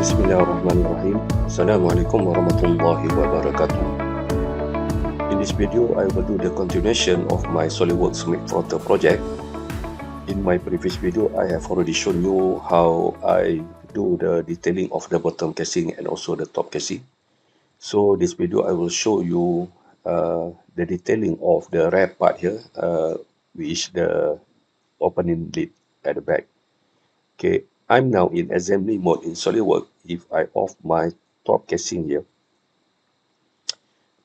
Bismillahirrahmanirrahim. Assalamualaikum warahmatullahi wabarakatuh. In this video, I will do the continuation of my SolidWorks frother project. In my previous video, I have already shown you how I do the detailing of the bottom casing and also the top casing. So this video, I will show you the detailing of the rear part here, which is the opening lid at the back. Okay, I'm now in assembly mode in SolidWorks. If I off my top casing here,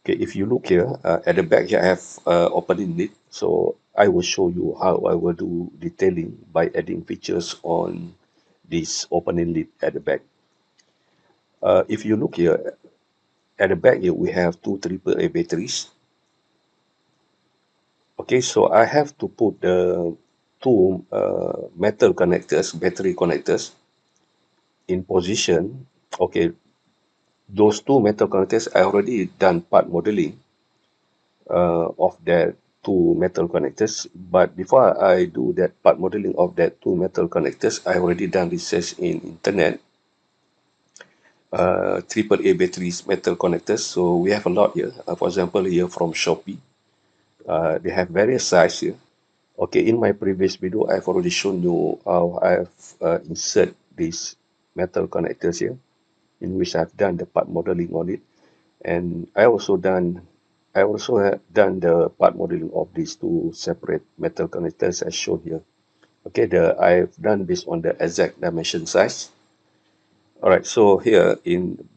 okay, if you look here at the back here, I have opening lid. So I will show you how I will do detailing by adding features on this opening lid at the back. If you look here at the back here, we have two AAA batteries. Okay, so I have to put the two metal connectors, battery connectors, in position. Okay, those two metal connectors, I already done part modeling of that two metal connectors. But before I do that part modeling of that two metal connectors, I already done research in internet. AAA batteries metal connectors. So we have a lot here. For example, here from Shopee, they have various size here. Okay, in my previous video, I've already shown you how I've insert these metal connectors here, in which I've done the part modeling on it. And I also have done the part modeling of these two separate metal connectors as shown here. Okay, I've done this on the exact dimension size. Alright, so here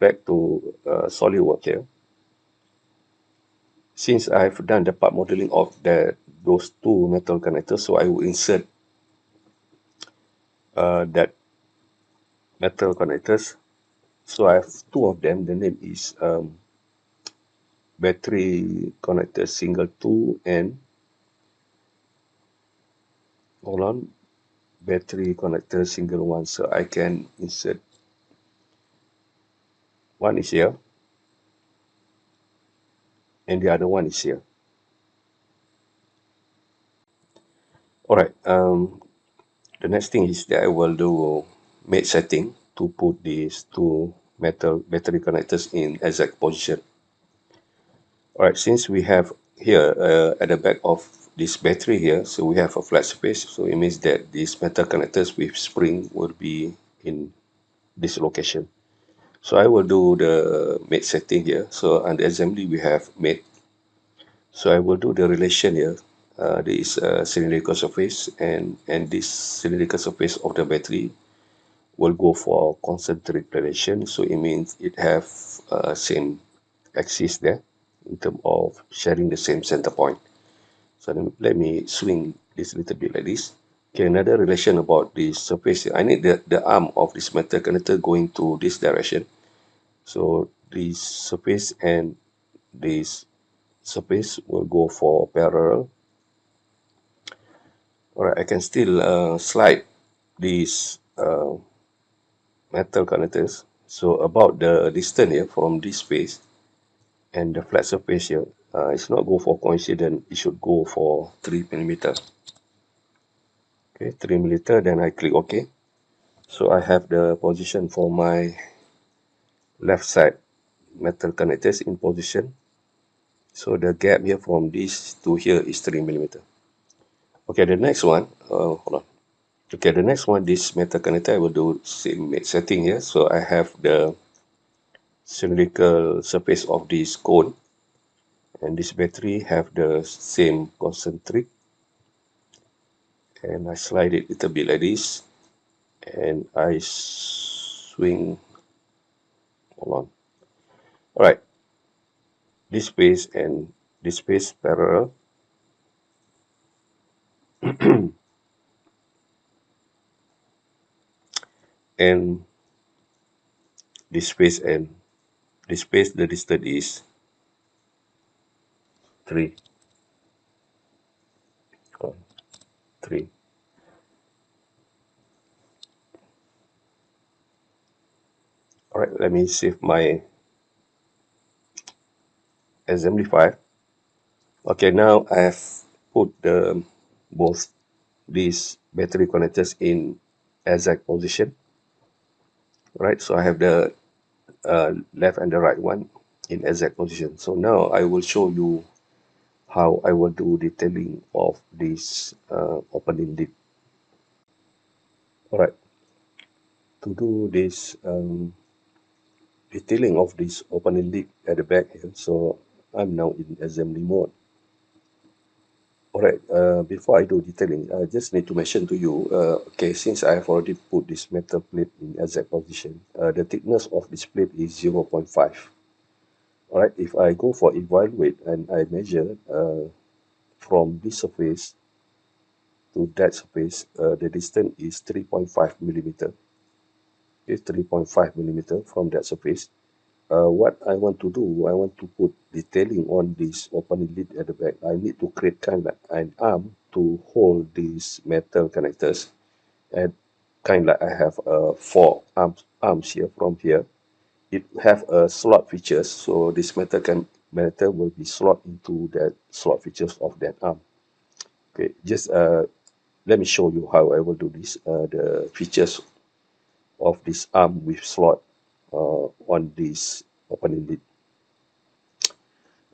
back to SolidWorks here. Since I've done the part modeling of those two metal connectors, so I will insert that metal connectors. So I have two of them. The name is battery connector single 2 and hold on, battery connector single 1. So I can insert one is here and the other one is here. Alright, the next thing is that I will do mate setting to put these two metal battery connectors in exact position. Alright, since we have here at the back of this battery here, so we have a flat space, so it means that these metal connectors with spring will be in this location. So I will do the mate setting here. So under assembly we have mate. So I will do the relation here. This cylindrical surface and this cylindrical surface of the battery will go for concentric relation. So it means it have same axis there in terms of sharing the same center point. So let me swing this a little bit like this. Okay, another relation about this surface. I need the arm of this metal connector going to this direction. So this surface and this surface will go for parallel. Alright, I can still slide these metal connectors. So about the distance here from this space and the flat surface here, it's not go for coincident. It should go for 3 millimeter. Okay, 3 millimeter. Then I click OK. So I have the position for my left side metal connectors in position. So the gap here from this to here is 3 millimeter. Okay, the next one, hold on. Okay, the next one, this metal connector, I will do same setting here. So I have the cylindrical surface of this cone, and this battery have the same concentric. And I slide it a little bit like this, and I swing. Hold on. All right, this space and this space parallel. And this space and this space, the distance is 3. 3. All right, let me save my assembly file. Okay, now I have put both these battery connectors in exact position. right? So I have the left and the right one in exact position. So now I will show you how I will do detailing of this opening lid. All right, to do this detailing of this opening lid at the back here. So I'm now in assembly mode. All right, before I do detailing, I just need to mention to you, okay, since I have already put this metal plate in exact position, the thickness of this plate is 0.5. All right, if I go for evaluate and I measure from this surface to that surface, the distance is 3.5 millimeter. It's 3.5 millimeter from that surface. What I want to do, I want to put detailing on this opening lid at the back. I need to create kind of an arm to hold these metal connectors, and kind of I have four arms here from here. It have a slot features, so this metal will be slot into that slot features of that arm. Okay, just let me show you how I will do this. The features of this arm with slot on this opening lid.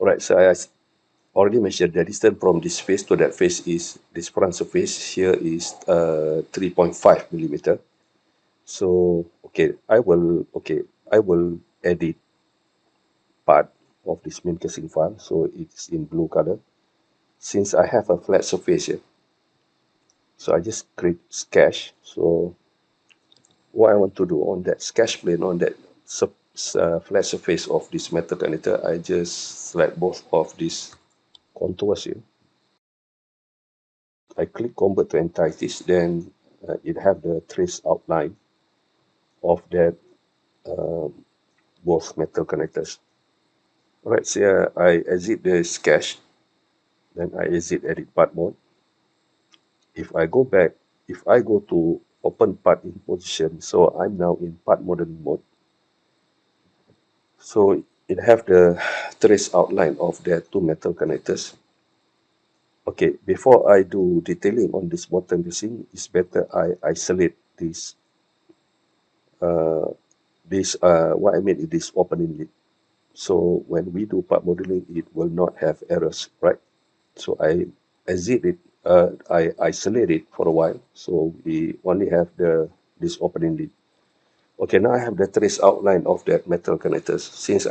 Alright, so I already mentioned the distance from this face to that face is this front surface here is 3.5 millimeter. So I will edit part of this main casing file, so it's in blue color. Since I have a flat surface here, so I just create sketch. So what I want to do on that sketch plane, on that flat surface of this metal connector, I just select both of these contours here. I click convert to entities, then it have the trace outline of that both metal connectors. Alright, so I exit the sketch, then I exit edit part mode. If I go back, if I go to open part in position, so I'm now in part modeling mode. So it have the trace outline of the two metal connectors. Okay, before I do detailing on this bottom casing, it's better I isolate uh, what I mean is this opening lid. So when we do part modeling, it will not have errors, right? So I exit it, I isolate it for a while. So we only have this opening lid. Okay, now I have the trace outline of that metal connectors. Since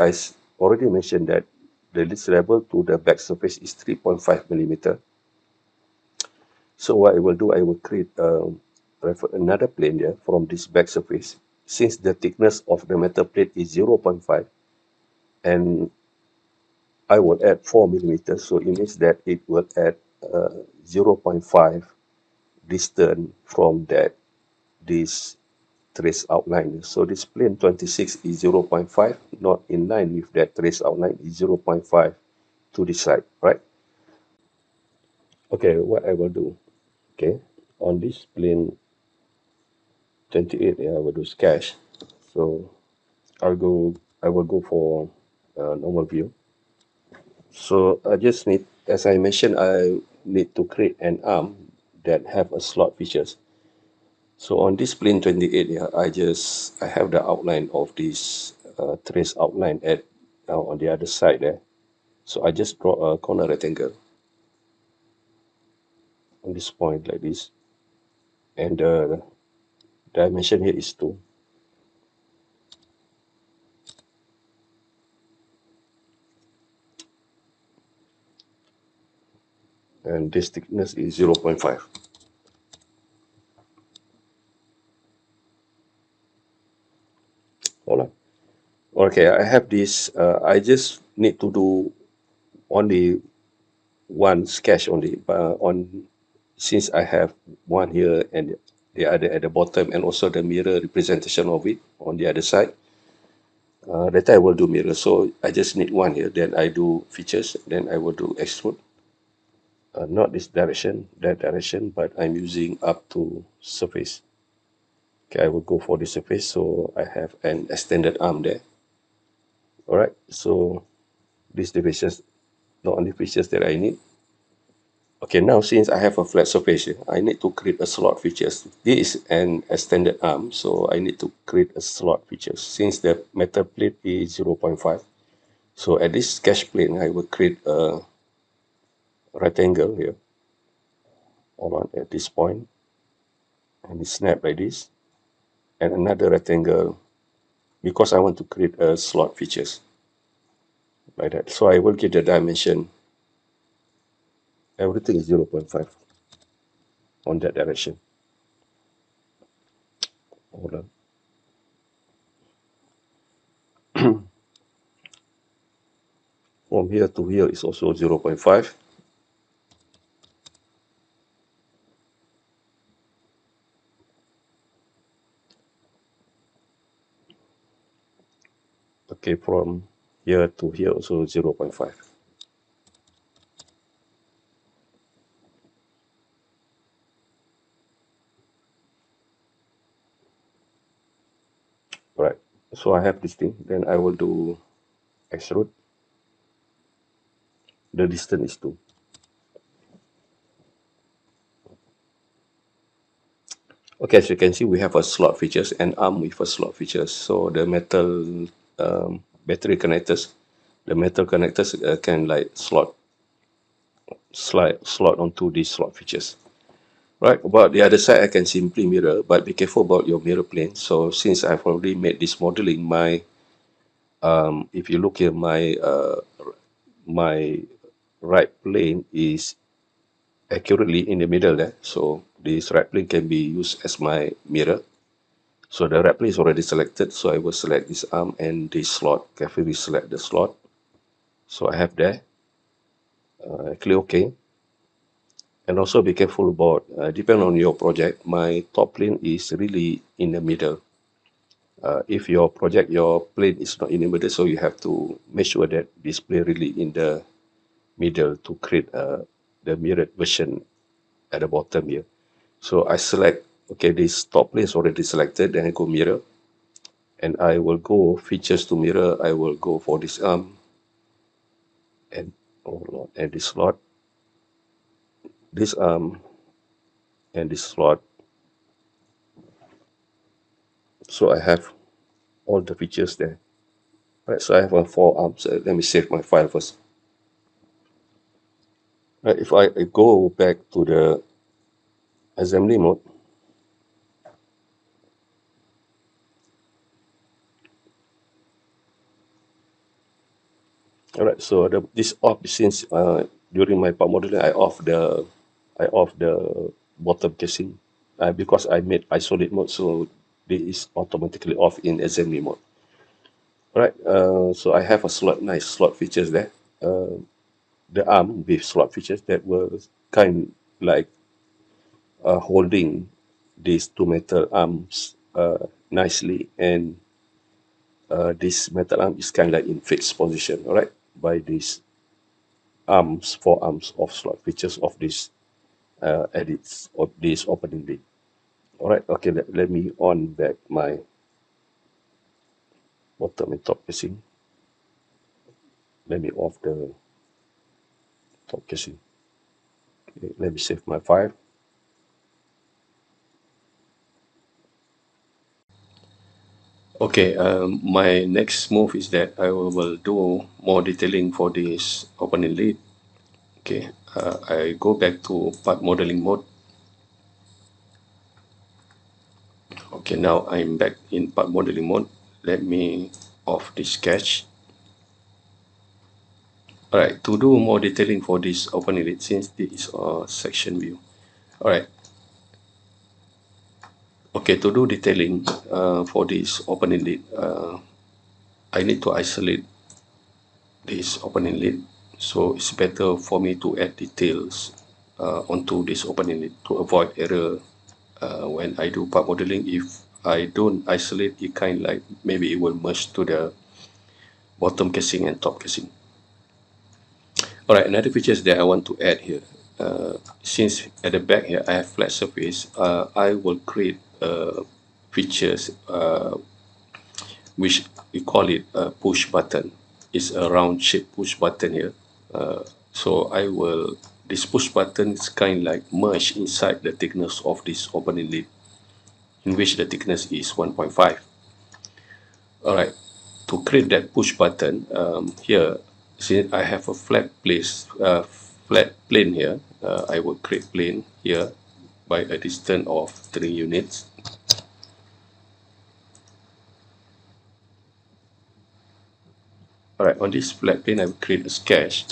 already mentioned that the lead level to the back surface is 3.5 millimeter. So what I will do, I will create another plane there from this back surface. Since the thickness of the metal plate is 0.5, and I will add 4 millimeters, so it means that it will add 0.5 distance from this trace outline. So this plane 26 is 0.5, not in line with that trace outline, is 0.5 to the side, right? Okay, what I will do, okay, on this plane 28, yeah, I will do sketch. So I will go for normal view. So I just need, as I mentioned, I need to create an arm that have a slot features. So on this plane 28, yeah, I have the outline of this trace outline at on the other side there. So I just draw a corner rectangle on this point like this, and the dimension here is 2, and this thickness is 0.5. Hold on. Okay, I have this. I just need to do only one sketch only, but on since I have one here and the other at the bottom, and also the mirror representation of it on the other side. Later I will do mirror, so I just need one here. Then I do features. Then I will do extrude. Not this direction, that direction, but I'm using up to surface. Okay, I will go for the surface, so I have an extended arm there. All right, so these the features, the only features that I need. Okay, now since I have a flat surface here, I need to create a slot features. This is an extended arm, so I need to create a slot features. Since the metal plate is 0.5, so at this sketch plane, I will create a rectangle here, hold on, at this point, and it snap like this, and another rectangle, because I want to create a slot features like that. So I will get the dimension, everything is 0.5 on that direction. Hold on. From here to here is also 0.5. Okay, from here to here also 0.5. Right. So I have this thing. Then I will do extrude. The distance is 2. Okay, as you can see, we have a slot features and arm with a slot features. So the metal battery connectors, the metal connectors can like slot onto these slot features. Right, about the other side, I can simply mirror, but be careful about your mirror plane. So since I've already made this modeling, if you look here, my right plane is accurately in the middle there. So this right plane can be used as my mirror. So the right plane is already selected. So I will select this arm and this slot, carefully select the slot. So I have there, click OK. And also be careful about, depending on your project, my top plane is really in the middle. If your project, your plane is not in the middle, so you have to make sure that this plane really in the middle to create the mirrored version at the bottom here. So I select, okay, this top plane is already selected, then I go mirror, and I will go features to mirror. I will go for this arm, and oh Lord, and this slot, this arm, and this slot. So I have all the features there. Right, so I have 4 arms. Let me save my file first. Right, if I go back to the assembly mode, all right, so this off since during my part modeling I off the bottom casing because I made isolate mode, so this is automatically off in assembly mode. All right, so I have a nice slot features there. The arm with slot features that were kind like holding these 2 metal arms nicely, and this metal arm is kind of like in fixed position, all right, by these arms, 4 arms of slot features of this edits of this opening lid. All right, okay, let me on back my bottom and top casing. Let me off the top casing. Okay, let me save my file. Okay, my next move is that I will do more detailing for this opening lid. Okay, I go back to part modeling mode. Okay, now I'm back in part modeling mode. Let me off the sketch. Alright, to do more detailing for this opening lid, since this is a section view. Alright, okay, to do detailing for this opening lid, I need to isolate this opening lid. So it's better for me to add details onto this opening lid to avoid error when I do part modeling. If I don't isolate, it kind of like maybe it will merge to the bottom casing and top casing. All right, another features that I want to add here, since at the back here I have flat surface, I will create features which we call it a push button. It's a round shape push button here. So I will this push button is kind of like merged inside the thickness of this opening lid, in which the thickness is 1.5. Alright, to create that push button, here, since I have a flat plane here, I will create plane here by a distance of 3 units. Alright, on this flat plane, I will create a sketch.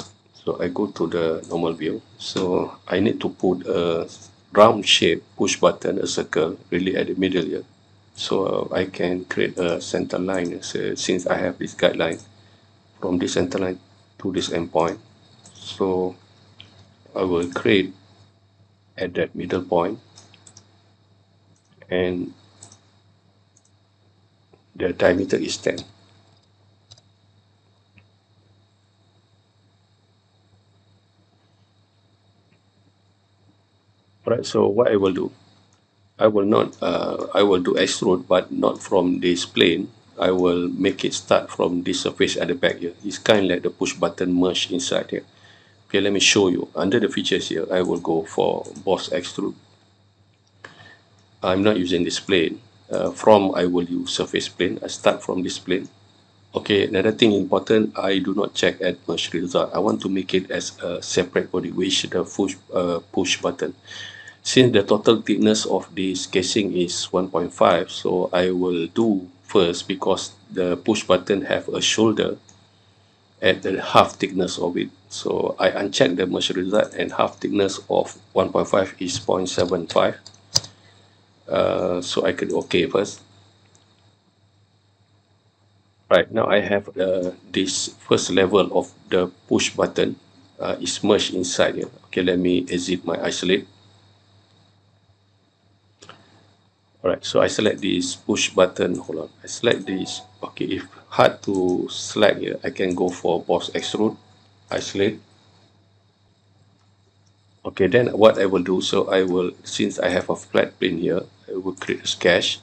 So I go to the normal view. So I need to put a round shape push button, a circle, really at the middle here. So I can create a center line. So since I have this guideline from this center line to this endpoint, so I will create at that middle point, and the diameter is 10. Alright, so what I will do, I will do extrude, but not from this plane. I will make it start from this surface at the back here. It's kind of like the push button merge inside here. Okay, let me show you. Under the features here, I will go for boss extrude. I'm not using this plane. I will use surface plane. I start from this plane. Okay, another thing important, I do not check at merge result. I want to make it as a separate body, which the push button. Since the total thickness of this casing is 1.5, so I will do first, because the push button have a shoulder at the half thickness of it. So I uncheck the merge result, and half thickness of 1.5 is 0.75. So I can OK first. Right, now I have this first level of the push button is merged inside here. Okay, let me exit my isolate. Alright, so I select this push button. Hold on, I select this. Okay, if hard to select here, I can go for boss extrude, isolate. Okay, then what I will do, so I will, since I have a flat plane here, I will create a sketch.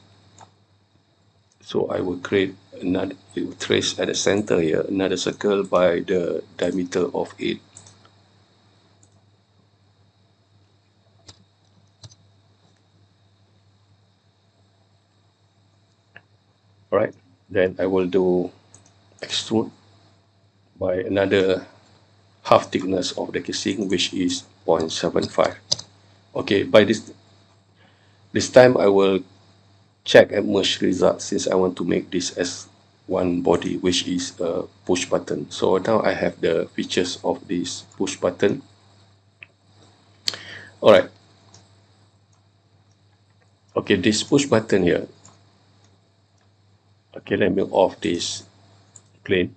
So I will create another, trace at the center here, another circle by the diameter of 8. Alright, then I will do extrude by another half thickness of the casing, which is 0.75. Okay, by this time I will check and merge result, since I want to make this as one body, which is a push button. So now I have the features of this push button. Alright, okay, this push button here. Okay, let me off this plane.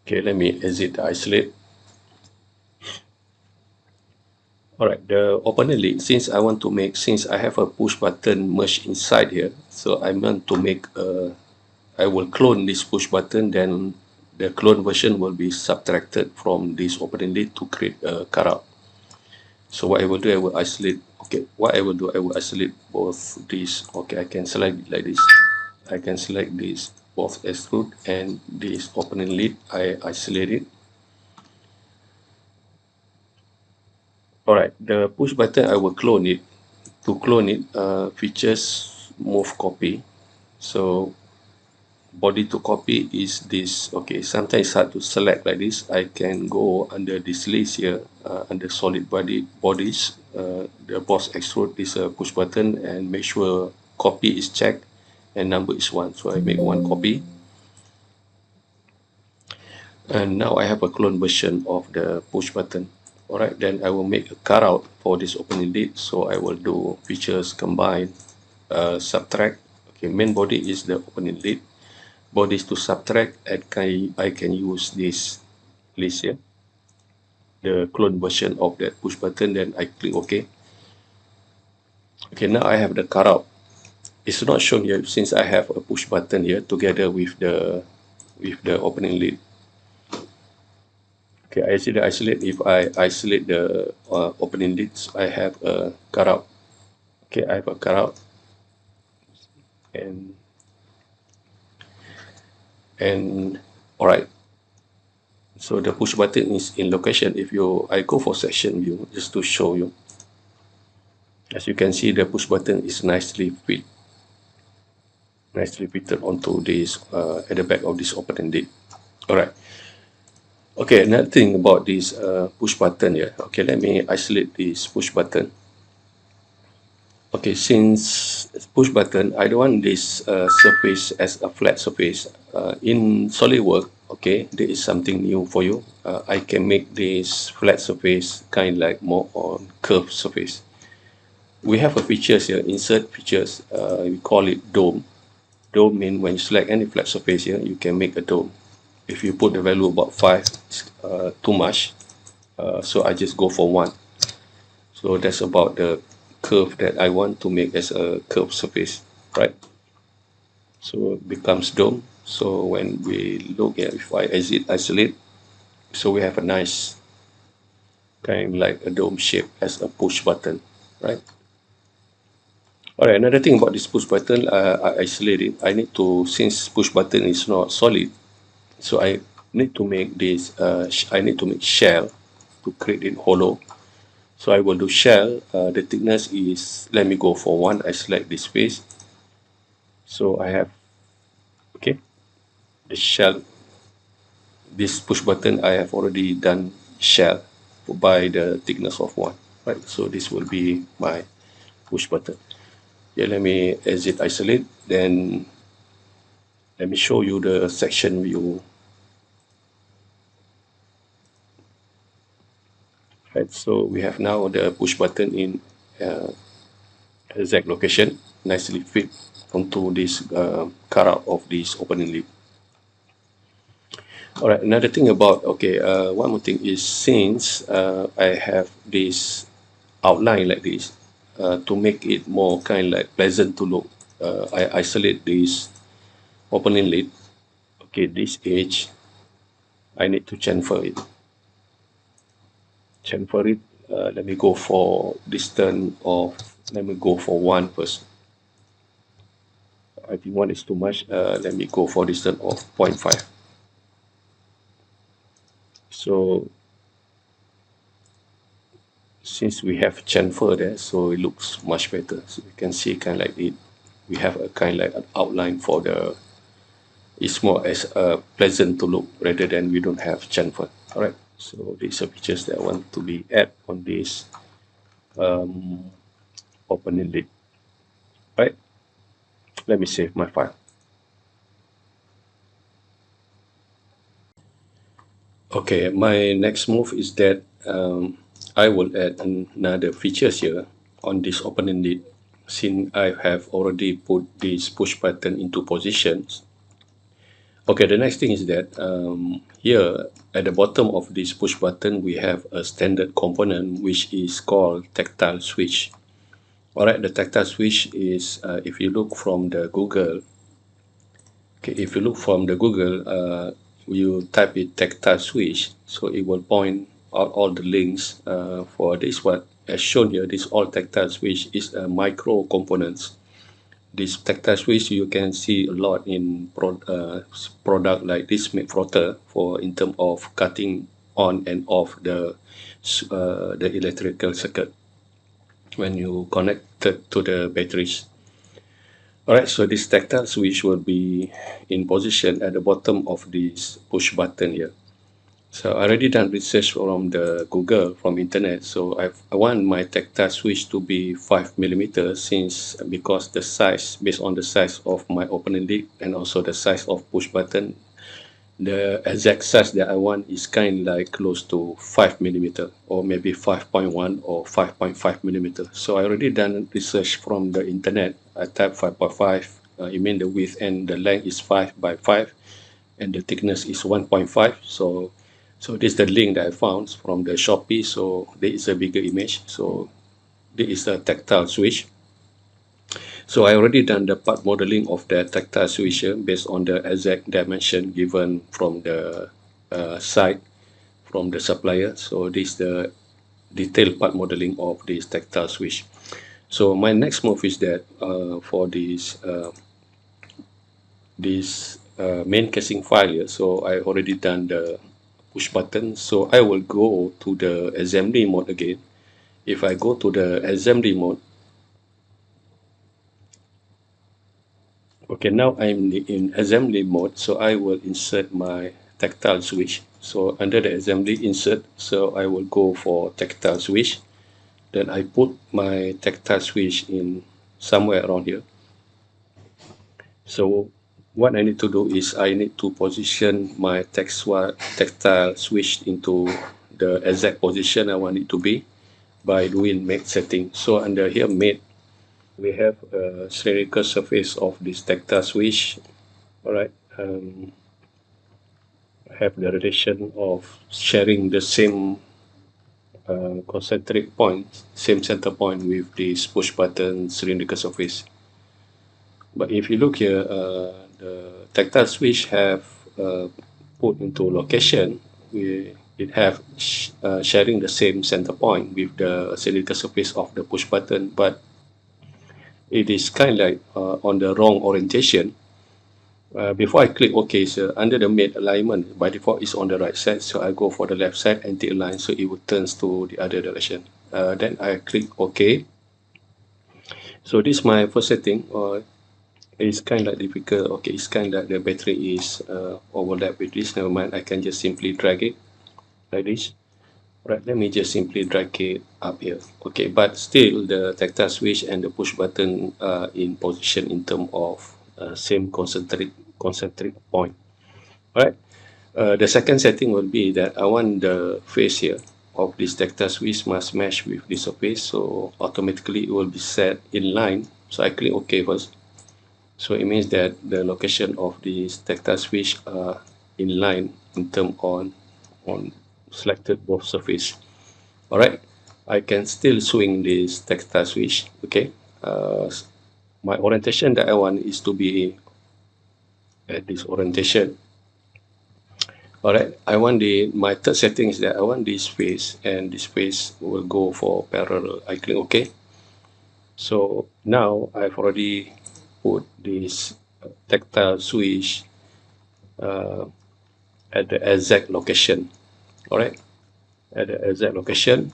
Okay, let me exit the isolate. Alright, the opener lid, since I have a push button merge inside here, so I want to make I will clone this push button, then the clone version will be subtracted from this opening lid to create a cutout. So what I will do, I will isolate. Okay, what I will do, I will isolate both these. Okay, I can select it like this. I can select this both extrude and this opening lid. I isolate it. Alright, the push button, I will clone it. To clone it, features move copy. So body to copy is this. Okay, sometimes it's hard to select like this. I can go under this list here, under solid bodies. The boss extrude is a push button, and make sure copy is checked and number is 1. So I make 1 copy. And now I have a clone version of the push button. Alright, then I will make a cutout for this opening lid. So I will do features combine, subtract. Okay, main body is the opening lid. Bodies to subtract, and I can use this list here, the clone version of that push button. Then I click OK. Okay, now I have the cutout. It's not shown here since I have a push button here together with the opening lid. Okay, I see the isolate. If I isolate the opening lids, I have a cutout. Okay, I have a cutout, and all right. So the push button is in location. I go for section view just to show you. As you can see, the push button is nicely fitted onto this at the back of this open lid. All right. Okay, another thing about this push button here. Okay, let me isolate this push button. Okay, since push button, I don't want this surface as a flat surface. In SolidWorks, okay, there is something new for you. I can make this flat surface kind like more on curved surface. We have a features here, insert features. We call it dome. Dome means when you select any flat surface here, you can make a dome. If you put the value about 5, it's too much. So I just go for 1. So that's about the curve that I want to make as a curved surface, right? So it becomes dome. So when we look at, if I exit isolate, so we have a nice kind like a dome shape as a push button, right? All right, another thing about this push button, I isolate it. I need to, since push button is not solid, so I need to make this, I need to make shell to create it hollow. So I will do shell, the thickness is, let me go for 1, I select this face. So I have, okay, the shell, this push button, I have already done shell by the thickness of 1, right? So this will be my push button. Yeah, let me exit isolate, then let me show you the section view. Right, so we have now the push button in exact location, nicely fit onto this cutout of this opening lid. All right, another thing about, okay, one more thing is since I have this outline like this, to make it more kind like pleasant to look, I isolate this opening lid. Okay, this edge, I need to chamfer it. Chamfer it, let me go for distance of, let me go for 1 first. I think 1 is too much. Let me go for distance of 0.5. So since we have chamfer there, so it looks much better. So you can see kind of like it. We have a kind of like an outline for the. It's more as pleasant to look rather than we don't have chamfer. All right. So these are features that I want to be add on this opening lid. Right. Let me save my file. Okay, my next move is that I will add another features here on this opening lid. Since I have already put this push button into positions. Okay, the next thing is that here at the bottom of this push button, we have a standard component which is called tactile switch. All right, the tactile switch is, if you look from the Google, okay, if you look from the Google, you type it tactile switch, so it will point out all the links for this. What as shown here, this all tactile switch is a micro components. This tactile switch you can see a lot in product like this frother for in terms of cutting on and off the electrical circuit when you connect it to the batteries. Alright, so this tactile switch will be in position at the bottom of this push button here. So I already done research from the Google, from internet. So I want my tactile switch to be 5 millimeters since because the size, based on the size of my opening lid and also the size of push button, the exact size that I want is kind of like close to 5 millimeter or maybe 5.1 or 5.5 millimeter. So I already done research from the internet. I type 5.5, you mean the width and the length is 5 by 5 and the thickness is 1.5. So this is the link that I found from the Shopee. So there is a bigger image. So this is a tactile switch. So I already done the part modeling of the tactile switch based on the exact dimension given from the site from the supplier. So this is the detailed part modeling of this tactile switch. So my next move is that for this main casing file here. So I already done the push button. So I will go to the assembly mode again. If I go to the assembly mode, okay, now I'm in assembly mode, so I will insert my tactile switch. So under the assembly insert, so I will go for tactile switch. Then I put my tactile switch in somewhere around here. So what I need to do is I need to position my tactile switch into the exact position I want it to be by doing mate setting. So under here mate, we have a spherical surface of this tactile switch. All right. Have the relation of sharing the same concentric point, same center point with this push button cylindrical surface. But if you look here, the tactile switch have put into location, it have sharing the same center point with the cylindrical surface of the push button, but it is kind of like on the wrong orientation. Before I click OK, so under the mate alignment, by default is on the right side, so I go for the left side anti-align, so it will turns to the other direction. Then I click OK. So this is my first setting. It's kind of like difficult. Okay, it's kind of like the battery is overlapped with this. Never mind, I can just simply drag it like this. Right, let me just simply drag it up here. Okay, but still the tactile switch and the push button are in position in terms of same concentric point. Right. The second setting will be that I want the face here of this tactile switch must match with this surface, so automatically it will be set in line. So I click OK first. So it means that the location of this tactile switch are in line in terms on selected both surface. All right, I can still swing this tactile switch. Okay, my orientation that I want is to be at this orientation. All right, I want my third setting is that I want this face, and this face will go for parallel. I click OK. So now I've already put this tactile switch at the exact location. All right, at the exact location.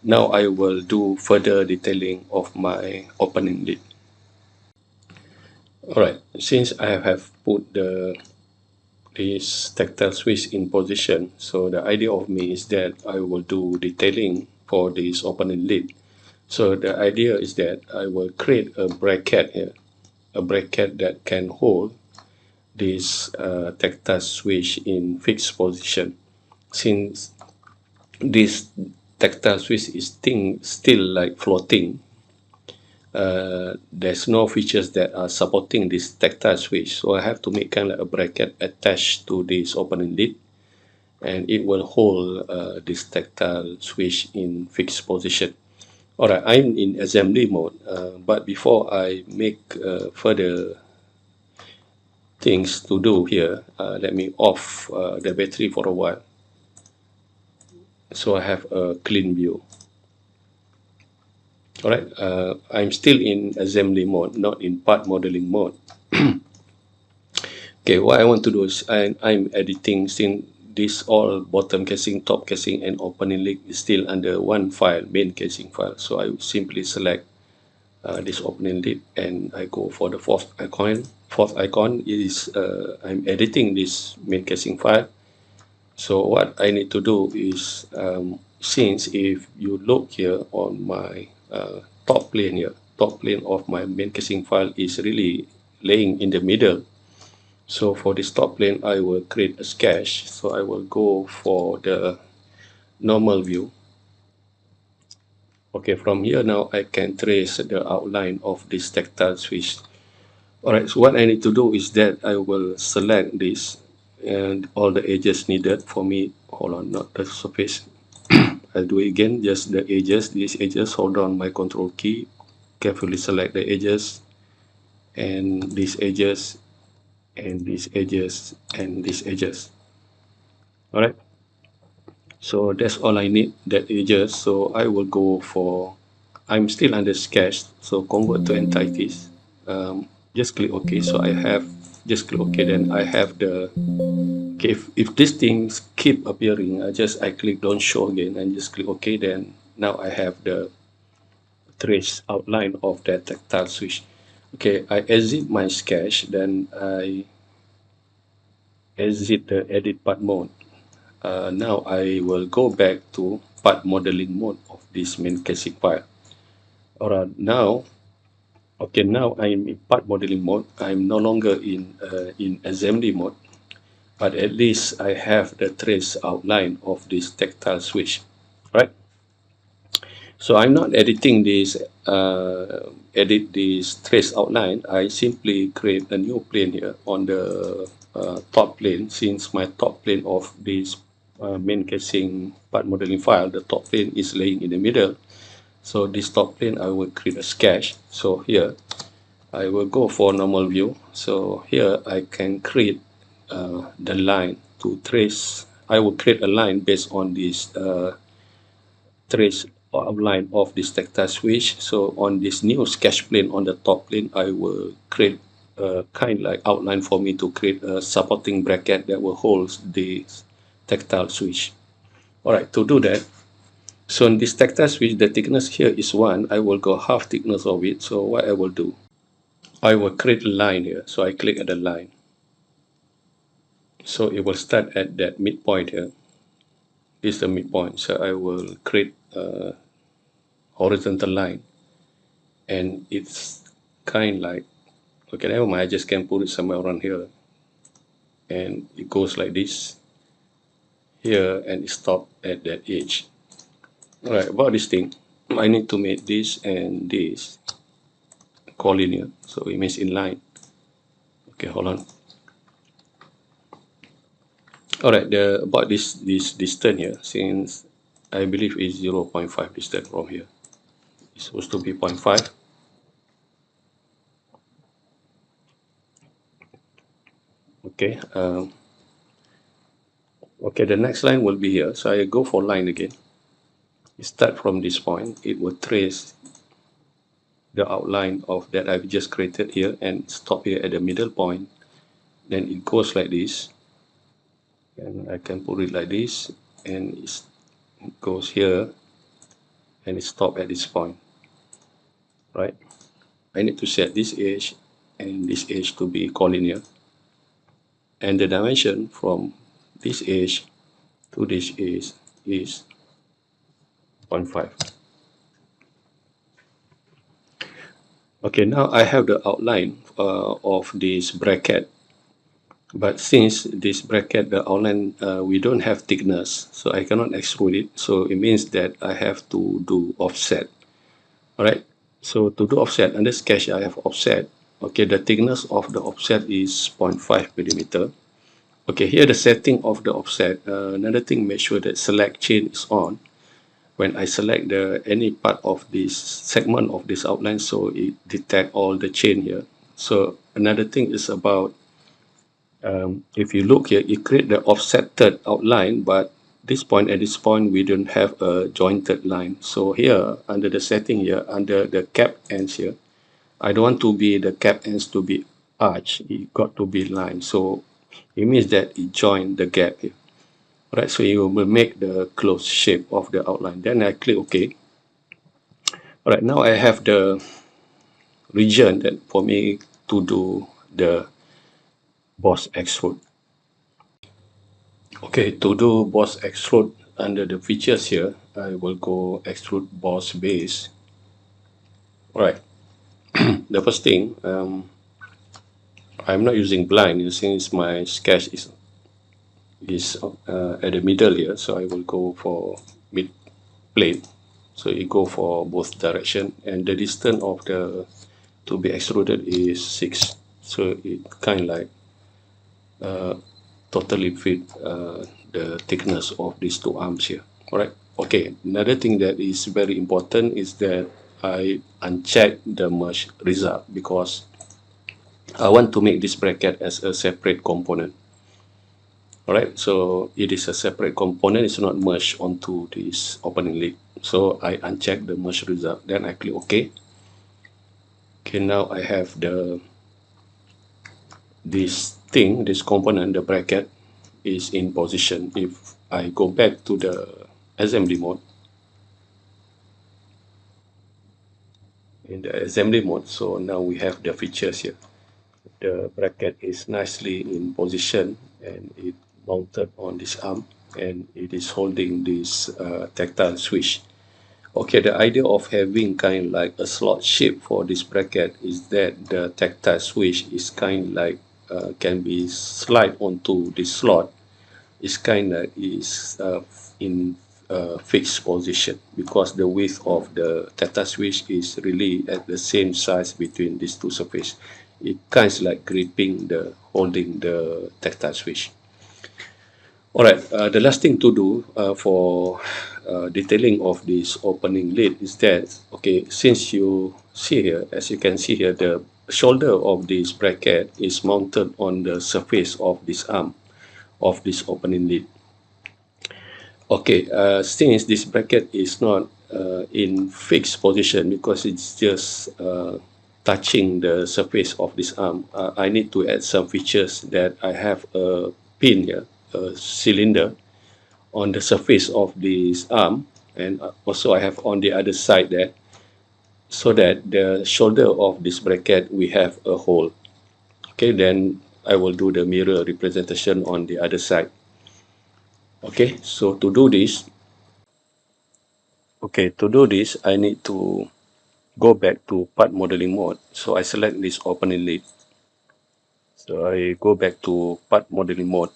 Now I will do further detailing of my opening lid. All right, since I have put this tactile switch in position, so the idea of me is that I will do detailing for this opening lid. So the idea is that I will create a bracket here, a bracket that can hold this tactile switch in fixed position. Since this tactile switch is still like floating, there's no features that are supporting this tactile switch, so I have to make kind of a bracket attached to this opening lid, and it will hold this tactile switch in fixed position. Alright, I'm in assembly mode, but before I make further things to do here, let me off the battery for a while, so I have a clean view. Alright, I'm still in assembly mode, not in part modeling mode. Okay, what I want to do is I'm editing, since this all bottom casing, top casing, and opening lid is still under one file, main casing file. So I simply select this opening lid and I go for the fourth icon. Fourth icon is I'm editing this main casing file. So what I need to do is, since if you look here on my top plane here, top plane of my main casing file is really laying in the middle. So for this top plane, I will create a sketch. So I will go for the normal view. Okay, from here now I can trace the outline of this tactile switch. Alright, so what I need to do is that I will select this and all the edges needed for me. Hold on, not the surface. I'll do it again, just the edges, these edges. Hold on my control key, carefully select the edges, and these edges, and these edges, and these edges. Alright, so that's all I need, that edges. So I will go for, I'm still under sketch, so convert to entities. Just click OK. So I have, just click OK, then I have the Okay, if these things keep appearing, I click don't show again and just click OK. Then now I have the trace outline of that tactile switch. Okay, I exit my sketch, then I exit the edit part mode. Now I will go back to part modeling mode of this main casing file. Alright, now, okay, now I'm in part modeling mode. I'm no longer in assembly mode, but at least I have the trace outline of this tactile switch, right? So I'm not editing this, edit this trace outline. I simply create a new plane here on the top plane. Since my top plane of this main casing part modeling file, the top plane is laying in the middle. So this top plane, I will create a sketch. So here, I will go for normal view. So here I can create the line to trace. I will create a line based on this trace or outline of this tactile switch. So on this new sketch plane on the top plane, I will create a kind like outline for me to create a supporting bracket that will hold this tactile switch. All right, to do that, so in this tactile switch, the thickness here is 1. I will go half thickness of it. So what I will do, I will create a line here. So I click at the line. So it will start at that midpoint here. This is the midpoint. So I will create a horizontal line. And it's kind like, okay, never mind, I just can put it somewhere around here. And it goes like this here and it stop at that edge. All right, about this thing, I need to make this and this collinear. So it means in line. Okay, hold on. All right, about this distance here, since I believe is 0.5 distance from here. It's supposed to be 0.5. Okay. Okay, the next line will be here. So I go for line again. Start from this point. It will trace the outline of that I've just created here and stop here at the middle point. Then it goes like this. And I can put it like this. And it goes here. And it stop at this point. Right? I need to set this edge and this edge to be collinear. And the dimension from this edge to this edge is 0.5. Okay, now I have the outline of this bracket. But since this bracket, the outline, we don't have thickness, so I cannot extrude it. So it means that I have to do offset. All right. So to do offset, under sketch, I have offset. Okay, the thickness of the offset is 0.5 millimeter. Okay, here the setting of the offset. Another thing, make sure that select chain is on. When I select any part of this segment of this outline, so it detect all the chain here. So another thing is about, if you look here, it create the offsetted outline, but this point and this point, we don't have a jointed line. So here, under the setting here, under the cap ends here, I don't want to be the cap ends to be arch. It got to be line. So it means that it join the gap here. Right, so it will make the closed shape of the outline. Then I click OK. All right, now I have the region that for me to do the boss extrude. Okay, to do boss extrude under the features here, I will go extrude boss base. All right, the first thing, I'm not using blind since my sketch is at the middle here, so I will go for mid plane. So you go for both direction, and the distance of the to be extruded is 6. So it kind of like totally fit the thickness of these two arms here. All right. Okay. Another thing that is very important is that I uncheck the merge result because I want to make this bracket as a separate component. All right. So it is a separate component. It's not merged onto this opening link. So I uncheck the merge result. Then I click OK. Okay. Now I have this component, the bracket. is in position. If I go back to the assembly mode, in the assembly mode, so now we have the features here. The bracket is nicely in position and it mounted on this arm and it is holding this tactile switch. Okay, the idea of having kind of like a slot shape for this bracket is that the tactile switch is kind of like can be slide onto the slot. It's kind of is in fixed position because the width of the tactile switch is really at the same size between these two surfaces. It kind of like gripping the holding the tactile switch. All right, the last thing to do for detailing of this opening lid is that, okay, since you see here, as you can see here, the shoulder of this bracket is mounted on the surface of this arm of this opening lid. Okay, since this bracket is not in fixed position because it's just touching the surface of this arm, I need to add some features that I have a pin here, a cylinder on the surface of this arm, and also I have on the other side there, so that the shoulder of this bracket we have a hole. Okay, then I will do the mirror representation on the other side. Okay, so to do this, I need to go back to part modeling mode. So I select this opening lid. So I go back to part modeling mode.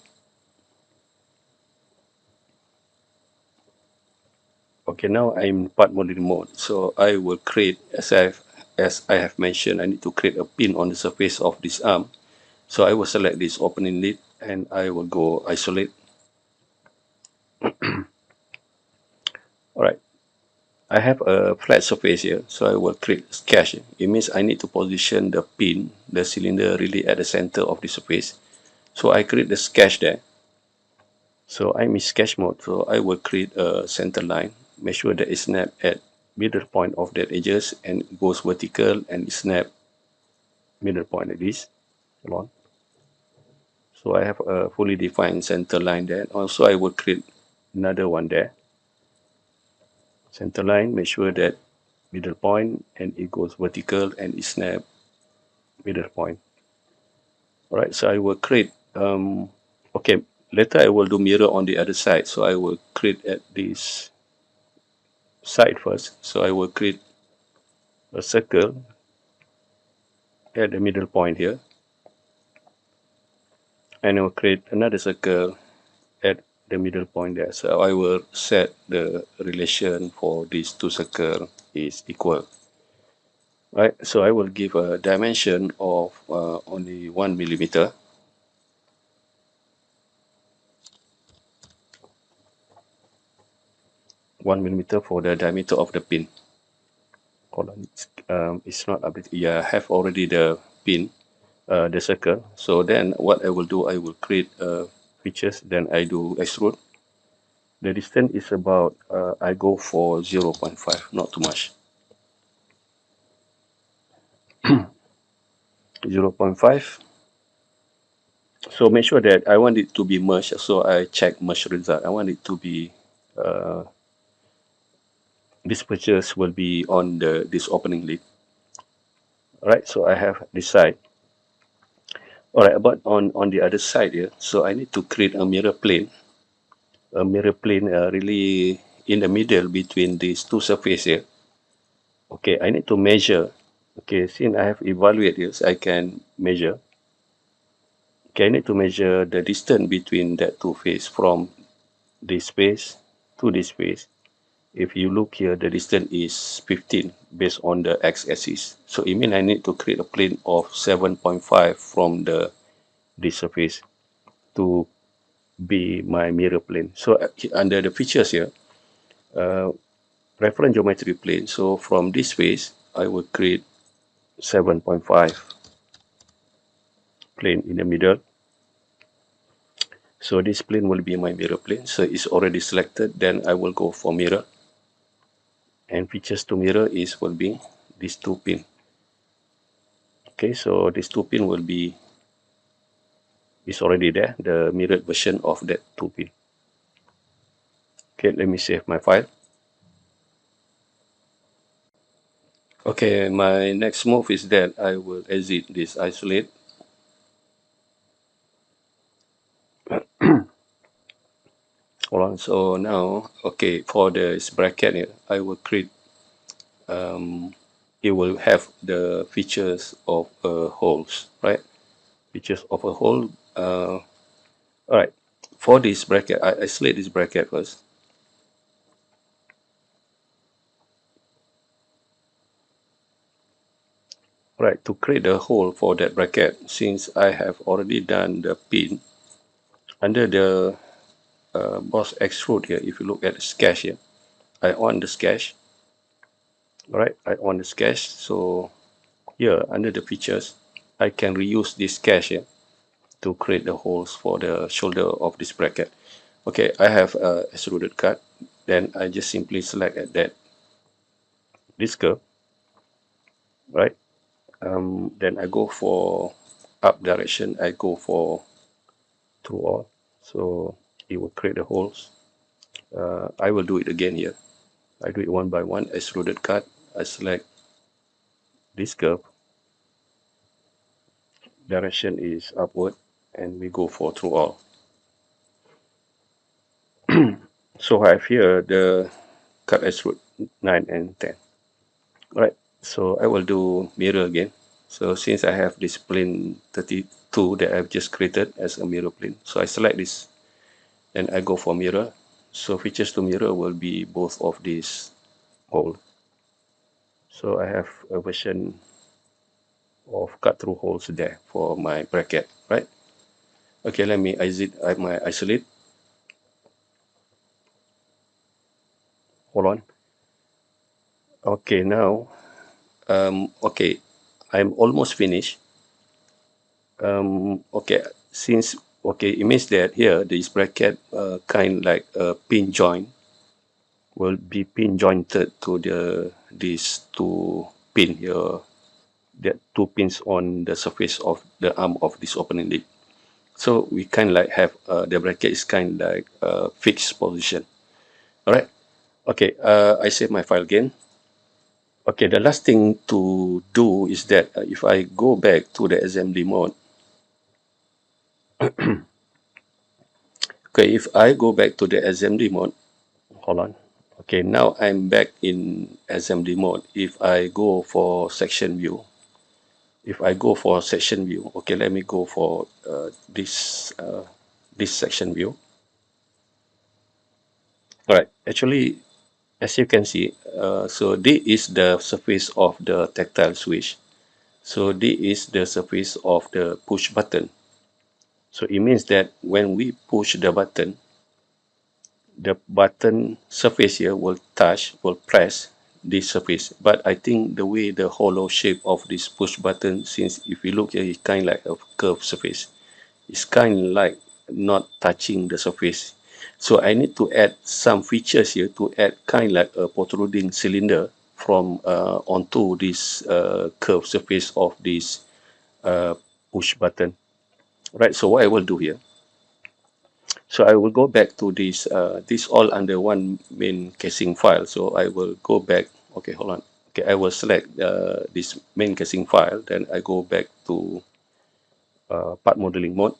Okay, now I'm in part modeling mode. So I will create, as I have mentioned, I need to create a pin on the surface of this arm. So I will select this opening lid and I will go isolate. All right. I have a flat surface here, so I will create sketch. It means I need to position the pin, the cylinder really at the center of the surface. So I create the sketch there. So I'm in sketch mode, so I will create a center line, make sure that it snap at middle point of that edges and it goes vertical and it snap middle point like this. Come on. So I have a fully defined center line there. Also, I will create another one there. Center line, make sure that middle point and it goes vertical and it snap middle point. All right, so I will create, okay, later I will do mirror on the other side. So I will create at this side first. So I will create a circle at the middle point here. And I will create another circle at the middle point there. So I will set the relation for these two circles is equal. Right, so I will give a dimension of only 1 millimeter. 1 millimeter for the diameter of the pin. Hold on, it's not updated. Yeah, I have already the pin, the circle. So then what I will do, I will create features. Then I do extrude. The distance is about, I go for 0.5, not too much. 0.5. So make sure that I want it to be merged. So I check merge result. I want it to be, this purchase will be on this opening lid. All right, so I have this side. All right, but on the other side here, so I need to create a mirror plane. A mirror plane really in the middle between these two surfaces here. Okay, I need to measure. Okay, since I have evaluated this, I can measure. Okay, I need to measure the distance between that two faces from this face to this face. If you look here, the distance is 15 based on the x-axis. So it means I need to create a plane of 7.5 from this surface to be my mirror plane. So under the features here, reference geometry plane. So from this face, I will create 7.5 plane in the middle. So this plane will be my mirror plane. So it's already selected. Then I will go for mirror. And features to mirror is will be these two pin. Okay, so these two pin will be is already there, the mirrored version of that 2-pin. Okay, let me save my file. Okay, my next move is that I will exit this isolate. Hold on. So now, okay, for this bracket here, I will create, it will have the features of holes, right? Features of a hole. All right. For this bracket, I isolate this bracket first. Right, to create the hole for that bracket, since I have already done the pin under the boss extrude here, if you look at the sketch here, I on the sketch. All right, I on the sketch. So here under the features, I can reuse this sketch here to create the holes for the shoulder of this bracket. Okay, I have a extruded cut. Then I just simply select at that this curve, right? Then I go for up direction. I go for through all. So it will create the holes. I will do it again here. I do it one by one. Extruded cut. I select this curve. Direction is upward, and we go for through all. So I have here the cut extrude 9 and 10. Right. So I will do mirror again. So since I have this plane 32 that I've just created as a mirror plane, so I select this and I go for mirror. So features to mirror will be both of these hole. So I have a version of cut through holes there for my bracket, right? Okay, let me exit my isolate. Hold on. Okay, now, okay, I'm almost finished. Okay, since, okay, it means that here, this bracket kind like a pin joint will be pin jointed to these two pin here, the two pins on the surface of the arm of this opening lid. So we kind of like have the bracket is kind of like a fixed position. All right. Okay. I save my file again. Okay. The last thing to do is that if I go back to the assembly mode, okay, if I go back to the assembly mode, hold on. Okay, now I'm back in assembly mode. If I go for section view, okay, let me go for this section view. All right, actually, as you can see, so this is the surface of the tactile switch. So this is the surface of the push button. So it means that when we push the button surface here will press this surface. But I think the way the hollow shape of this push button, since if you look here, it's kind of like a curved surface. It's kind of like not touching the surface. So I need to add some features here to add kind of like a protruding cylinder from onto this curved surface of this uh, push button. Right. So what I will do here, so I will go back to this all under one main casing file. So I will go back. Okay, hold on. Okay, I will select this main casing file. Then I go back to part modeling mode.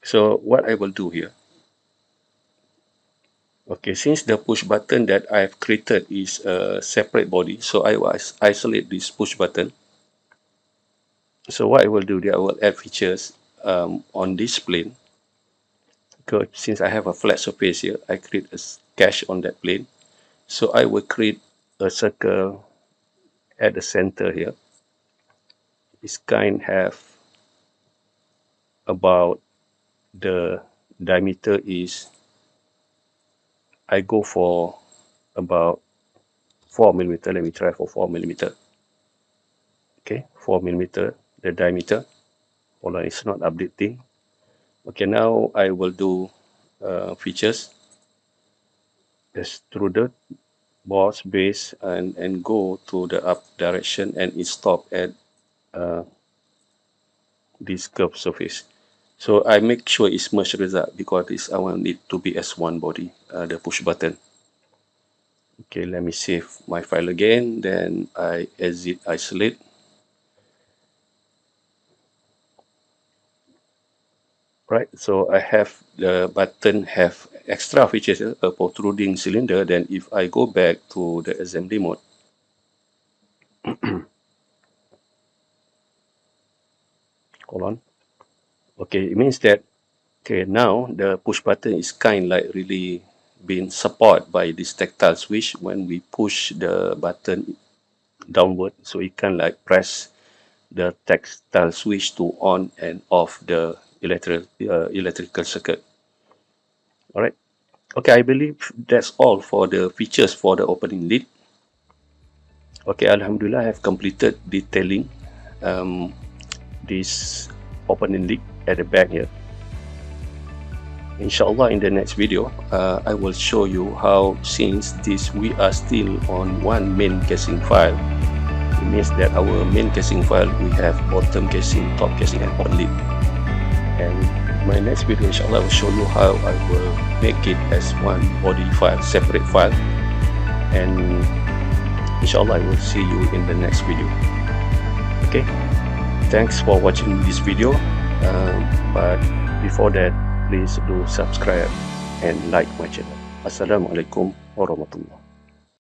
So what I will do here. Okay, since the push button that I've created is a separate body, so I will isolate this push button. So what I will do there, I will add features on this plane. Because since I have a flat surface here, I create a sketch on that plane. So I will create a circle at the center here. This kind have about the diameter is, I go for about 4 millimeter. Let me try for 4 millimeter. Okay, 4 millimeter, the diameter. Hold on, it's not updating. Okay, now I will do features. Extruded, boss, base, and go to the up direction and it stop at this curved surface. So I make sure it's merge result because I want it to be as one body, the push button. Okay, let me save my file again, then I exit isolate. Right, so I have the button have extra features, a protruding cylinder. Then if I go back to the assembly mode, hold on. Okay, it means that, okay, now the push button is kind like really being supported by this tactile switch. When we push the button downward, so it can like press the tactile switch to on and off the electrical circuit. All right. Okay, I believe that's all for the features for the opening lid. Okay, Alhamdulillah, I have completed detailing this opening lid at the back here. Inshallah, in the next video, I will show you how, since we are still on one main casing file, it means that our main casing file, we have bottom casing, top casing, and open lid. And my next video, inshallah, I will show you how I will make it as one body file, separate file. And inshallah, I will see you in the next video. Okay, thanks for watching this video, but before that, please do subscribe and like my channel. Assalamualaikum warahmatullahi wabarakatuh.